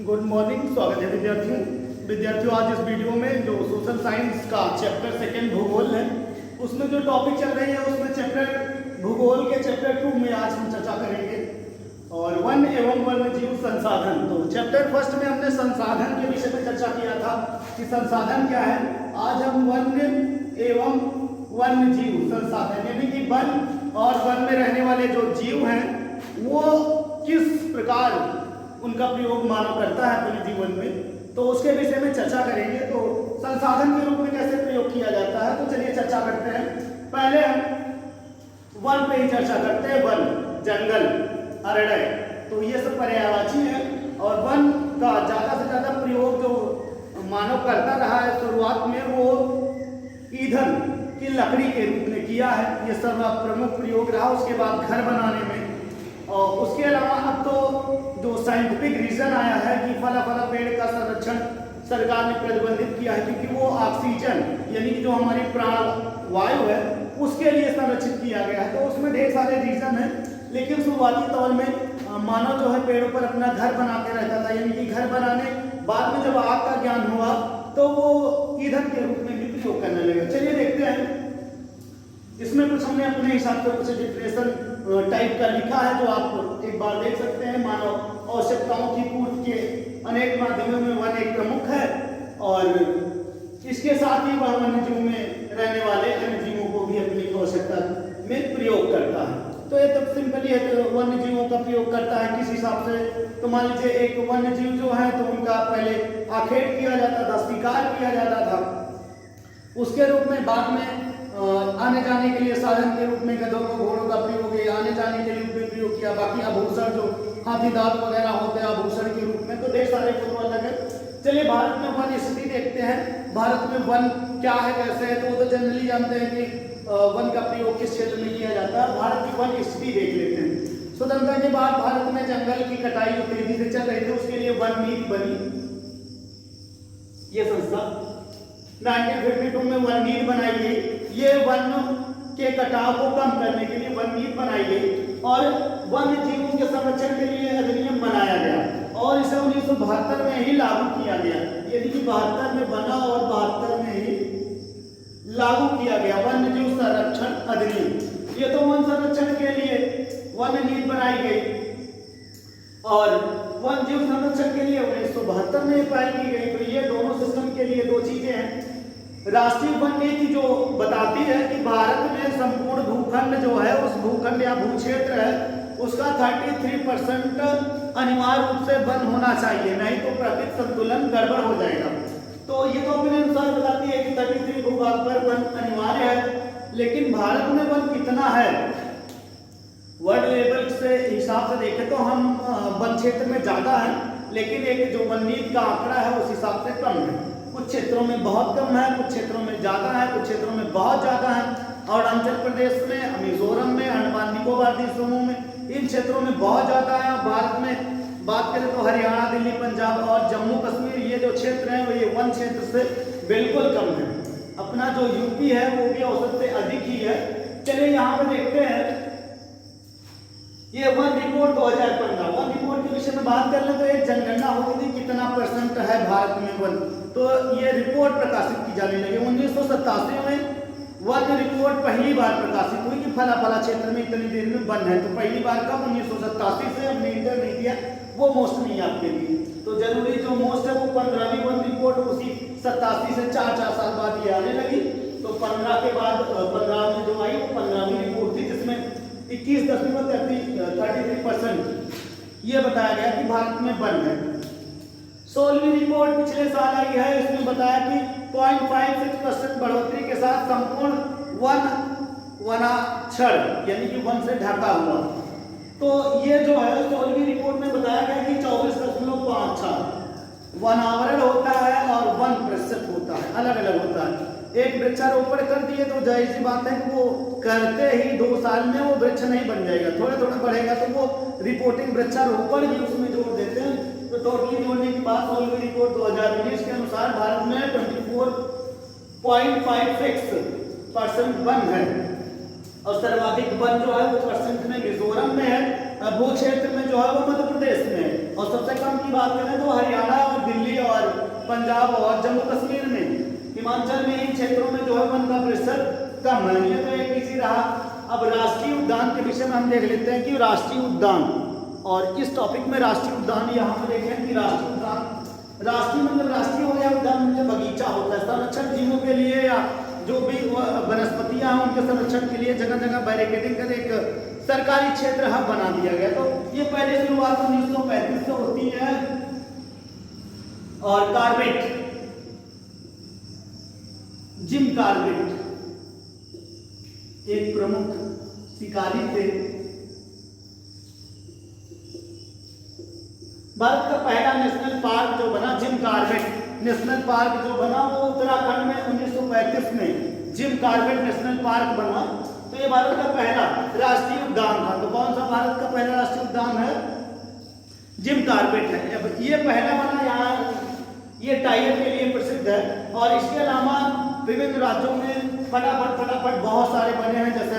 Good morning, स्वागत है विद्यार्थियों। आज इस वीडियो में जो सोशल साइंस का चैप्टर सेकेंड भूगोल है, उसमें जो टॉपिक चल रही है उसमें चैप्टर भूगोल के चैप्टर 2 में आज हम चर्चा करेंगे और वन एवं वन्य जीव संसाधन। तो चैप्टर फर्स्ट में हमने संसाधन के विषय में चर्चा किया था कि संसाधन क्या है। आज हम वन एवं वन्य जीव संसाधन यानी कि वन और वन में रहने वाले जो जीव हैं वो किस प्रकार उनका प्रयोग मानव करता है अपने जीवन में, तो उसके विषय में चर्चा करेंगे। तो संसाधन के रूप में कैसे प्रयोग किया जाता है, तो चलिए चर्चा करते हैं। पहले हम वन पे ही चर्चा करते हैं। वन, जंगल, अरण्य, तो ये सब पर्यायवाची है और वन का ज्यादा से ज्यादा प्रयोग जो मानव करता रहा है शुरुआत में वो ईंधन की लकड़ी के रूप में किया है, ये सर्व प्रमुख प्रयोग रहा। उसके बाद घर बनाने में, और उसके अलावा अब तो जो साइंटिफिक रीजन आया है कि फला पेड़ का संरक्षण सरकार ने प्रतिबंधित किया है क्योंकि वो ऑक्सीजन यानी कि जो हमारी प्राण वायु है उसके लिए संरक्षित किया गया है। तो उसमें ढेर सारे रीजन हैं, लेकिन शुरुआती तौर में मानव जो है पेड़ों पर अपना घर बनाते रहता था, यानी कि घर बनाने बाद में जब आग का ज्ञान हुआ तो वो ईंधन के रूप में भी प्रयोग करने लगे। चलिए देखते हैं, इसमें कुछ हमने अपने हिसाब से कुछ डिप्रेशन टाइप का लिखा है जो आप एक बार देख सकते हैं। मानव आवश्यकताओं की पूर्ति के अनेक माध्यमों में वन एक प्रमुख है और इसके साथ ही वह वन्य जीव में रहने वाले अन्य जीवों को भी अपनी आवश्यकता में प्रयोग करता है। तो ये तो सिंपली है, तो वन्य जीवों का प्रयोग करता है किस हिसाब से। तो मान लीजिए एक वन्य जीव जो है तो उनका पहले आखेट किया जाता था, शिकार किया जाता था, उसके रूप में बाद में आने जाने के लिए साधन के रूप में गधों को घोड़ों का प्रयोग है, आने जाने के लिए प्रयोग किया। बाकी आभूषण जो हाथी दांत वगैरह होते हैं आभूषण के रूप में, तो ढेर सारे फोटो अलग है। चलिए भारत में वन स्थिति देखते हैं। भारत में वन क्या है, कैसे है, तो वो तो जनरली जानते हैं कि वन का प्रयोग किस क्षेत्र में किया जाता है। भारत की वन स्थिति देख लेते हैं। स्वतंत्रता के बाद भारत में जंगल की कटाई जो तेजी से चल रही थी उसके लिए वन नीति बनी। ये संस्था 1952 में वन नीति बनाई गई। ये वन के कटाव को कम करने के लिए वन नीति बनाई गई और वन्य जीवों के संरक्षण के लिए अधिनियम बनाया गया और इसे 1972 में ही लागू किया गया। यानी कि 72 में बना और 72 में ही लागू किया गया वन्य जीव संरक्षण अधिनियम। ये तो वन संरक्षण के लिए वन्य नीति बनाई गई और वन जीव संरक्षण के लिए 1972 में पहल की गई। तो ये दोनों सिस्टम के लिए दो चीजें हैं। राष्ट्रीय वन नीति जो बताती है कि भारत में संपूर्ण भूखंड जो है उस भूखंड या भूक्षेत्र है उसका 33% अनिवार्य रूप से वन होना चाहिए, नहीं तो प्रकृति संतुलन गड़बड़ हो जाएगा। तो ये तो अपने अनुसार बताती है कि 33 भूभाग पर वन अनिवार्य है, लेकिन भारत में वन कितना है वर्ल्ड लेवल से हिसाब से देखें तो हम वन क्षेत्र में ज्यादा है, लेकिन एक जो वन नीति का आंकड़ा है उस हिसाब से कम है। कुछ क्षेत्रों में बहुत कम है, कुछ क्षेत्रों में ज्यादा है, कुछ क्षेत्रों में बहुत ज्यादा है। और अरुणाचल प्रदेश में, मिजोरम में, अंडमान निकोबार द्वीप समूह में इन क्षेत्रों में बहुत ज्यादा है। भारत में बात करें तो हरियाणा, दिल्ली, पंजाब और जम्मू कश्मीर ये जो क्षेत्र है वो ये वन क्षेत्र से बिल्कुल कम है। अपना जो यूपी है वो भी औसत से अधिक ही है। चलिए यहाँ पे देखते हैं, ये वन रिपोर्ट 2015 वन रिपोर्ट के विषय में बात कर ले तो एक जनगणना होती थी कितना % है भारत में वन, तो ये रिपोर्ट प्रकाशित की जाने लगी। 1987 में वन रिपोर्ट पहली बार प्रकाशित हुई कि फला क्षेत्र में इतनी देर में वन है। तो पहली बार कब, 1987 से। हमने इंटर नहीं किया, वो मोस्ट नहीं आपके लिए, तो जरूरी जो मोस्ट है वो 15वीं वन रिपोर्ट उसी 87 से 4 साल बाद ये आने लगी। तो 15 के बाद 15 में जो आई वो 15वीं रिपोर्ट थी जिसमें 21.33% ये बताया गया कि भारत में वन है। 16वीं रिपोर्ट पिछले साल आई है, इसमें बताया कि 0.56% बढ़ोतरी के साथ संपूर्ण वनाक्षर यानी कि वन से ढका हुआ। तो ये जो है 16वीं रिपोर्ट में बताया गया कि 24.56 वनावरण होता है और 1% होता है, अलग अलग होता है। एक वृक्षारोपण कर दिए तो जाहिर सी बात है कि वो करते ही 2 साल में वो वृक्ष नहीं बन जाएगा, थोड़ा थोड़ा बढ़ेगा। तो वो रिपोर्टिंग वृक्षारोपण भी उसमें जोड़ देते हैं। तो टोटली जोड़ने के बाद 16वीं रिपोर्ट 2019 के अनुसार भारत में 24.56% वन है और सर्वाधिक वन जो है वो % में मिजोरम में है भू क्षेत्र में जो है वो मध्य प्रदेश में है, और सबसे कम की बात करें तो हरियाणा और दिल्ली और पंजाब और जम्मू कश्मीर में, हिमाचल में इन क्षेत्रों में जो है वन का प्रतिशत कम है। ये तो एक इजी रहा। अब राष्ट्रीय उद्यान के विषय में हम देख लेते हैं कि राष्ट्रीय उद्यान, और इस टॉपिक में राष्ट्रीय उद्यान यहाँ पर देखें कि राष्ट्रीय उद्यान, राष्ट्रीय मतलब राष्ट्रीय हो गया, उद्यान मतलब बगीचा होता है, संरक्षण जीवों के लिए या जो भी वनस्पतियां हैं उनके संरक्षण के लिए जगह जगह बैरिकेडिंग कर एक सरकारी क्षेत्र हब बना दिया गया। तो ये पहले शुरुआत 1935 से होती है। और कार्बेट, जिम कार्बेट एक प्रमुख शिकारी थे। भारत का पहला नेशनल पार्क जो बना, जिम कार्बेट नेशनल पार्क जो बना वो उत्तराखंड में 1935 में जिम कार्बेट नेशनल पार्क बना। तो ये भारत का पहला राष्ट्रीय उद्यान था। तो कौन सा भारत का पहला राष्ट्रीय उद्यान है? जिम कार्बेट है। अब ये पहला बना, यहाँ ये टाइगर के लिए प्रसिद्ध है। और इसके अलावा विभिन्न राज्यों में फटाफट बहुत सारे बने हैं, जैसे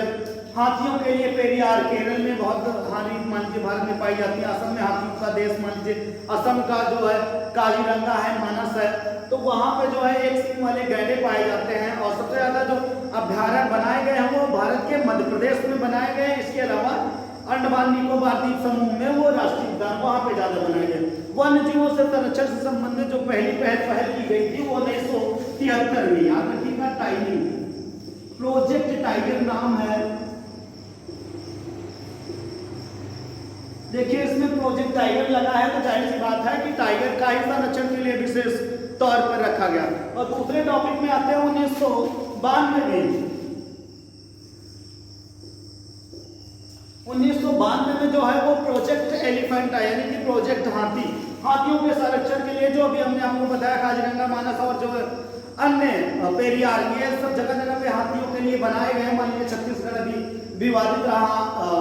हाथियों के लिए पेरियार, केरल में बहुत हाथी मान लीजिए भारत में पाई जाती है। असम में हाथियों का देश मान लीजिए, असम का जो है काजीरंगा है, मानस है, तो वहाँ पे जो है एक सींग वाले गैंडे पाए जाते हैं। और सबसे ज्यादा जो अभ्यारण्य बनाए गए हैं वो भारत के मध्य प्रदेश में बनाए गए हैं। इसके अलावा अंडमान निकोबार द्वीप समूह में वो राष्ट्रीय उद्यान वहाँ पे ज्यादा बनाए गए। वन्य जीवों से संरक्षण से संबंधित जो पहली पहल की गई थी वो 1973 में, याद रखिएगा टाइगर, प्रोजेक्ट टाइगर नाम है। देखिए इसमें प्रोजेक्ट टाइगर लगा है, तो जाहिर सी बात है कि टाइगर का ही संरक्षण के लिए विशेष तौर पर रखा गया। और दूसरे टॉपिक में आते हैं 1992 में। 1992 में जो है वो प्रोजेक्ट एलिफेंट है, यानी कि प्रोजेक्ट हाथी, हाथियों के संरक्षण के लिए जो अभी हमने आपको बताया काजीरंगा, मानस और जो अन्य पेरियार, ये सब जगह जगह पे हाथियों के लिए बनाए गए। मान लीजिए छत्तीसगढ़ अभी विवादित रहा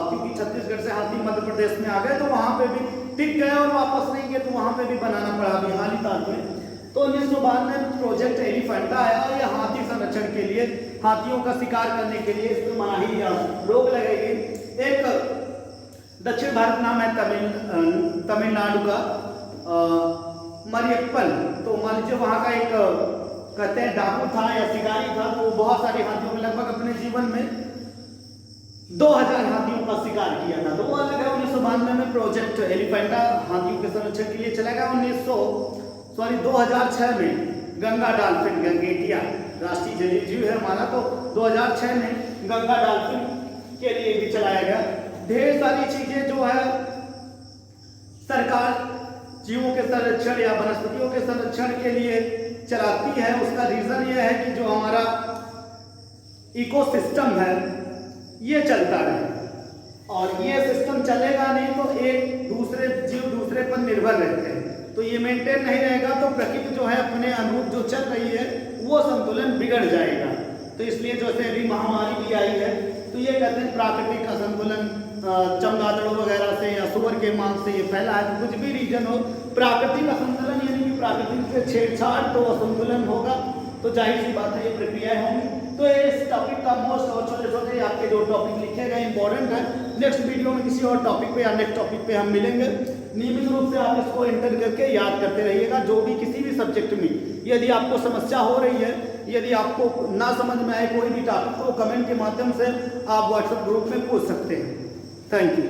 क्योंकि छत्तीसगढ़ से हाथी मध्य प्रदेश में आ गए, तो वहां पे भी टिक गए और वापस नहीं गए, तो वहां पे भी बनाना पड़ा अभी हाल ही ताल में। तो 1992 में प्रोजेक्ट एलिफेंटा आया और यह हाथी संरक्षण के लिए, हाथियों का शिकार करने के लिए इसमें मनाही या रोक लगाई गई। एक दक्षिण भारत नाम है तमिलनाडु का मरियप्पन, तो मान लीजिए वहां का एक कहते हैं डाकू था या शिकारी था, तो बहुत सारी हाथियों में लगभग अपने जीवन में 2000 हाथियों का शिकार किया था। तो वो अलग है। 1992 में प्रोजेक्ट एलिफेंटा हाथियों के संरक्षण के लिए चला गया। 2006 में गंगा डॉल्फिन, गंगेटिया राष्ट्रीय जलीय जीव है हमारा, तो 2006 में गंगा डॉल्फिन के लिए भी चलाया गया। ढेर सारी चीजें जो है सरकार जीवों के संरक्षण या वनस्पतियों के संरक्षण के लिए चलाती है। उसका रीजन ये है कि जो हमारा इकोसिस्टम है ये चलता रहे, और ये सिस्टम चलेगा नहीं तो एक दूसरे जीव दूसरे पर निर्भर रहते हैं, तो ये मेंटेन नहीं रहेगा तो प्रकृति जो है अपने अनुरूप जो चल रही है वो संतुलन बिगड़ जाएगा। तो इसलिए जैसे अभी महामारी भी आई है, तो ये कहते हैं प्राकृतिक असंतुलन चमगादड़ों वगैरह से या सुअर के मांस से ये फैला है। तो कुछ भी रीजन हो, प्राकृतिक असंतुलन यानी कि प्राकृतिक से छेड़छाड़ तो असंतुलन होगा, तो जाहिर सी बात है ये प्रक्रियाएं होंगी। तो इस टॉपिक का मोस्ट और छोटे छोटे आपके जो टॉपिक लिखे गए इंपॉर्टेंट है, नेक्स्ट वीडियो में किसी और टॉपिक पे या नेक्स्ट टॉपिक पे हम मिलेंगे। नियमित रूप से आप इसको एंटर करके याद करते रहिएगा। जो भी किसी भी सब्जेक्ट में यदि आपको समस्या हो रही है, यदि आपको ना समझ में आए कोई भी टॉपिक, तो कमेंट के माध्यम से आप व्हाट्सएप ग्रुप में पूछ सकते हैं। Thank you.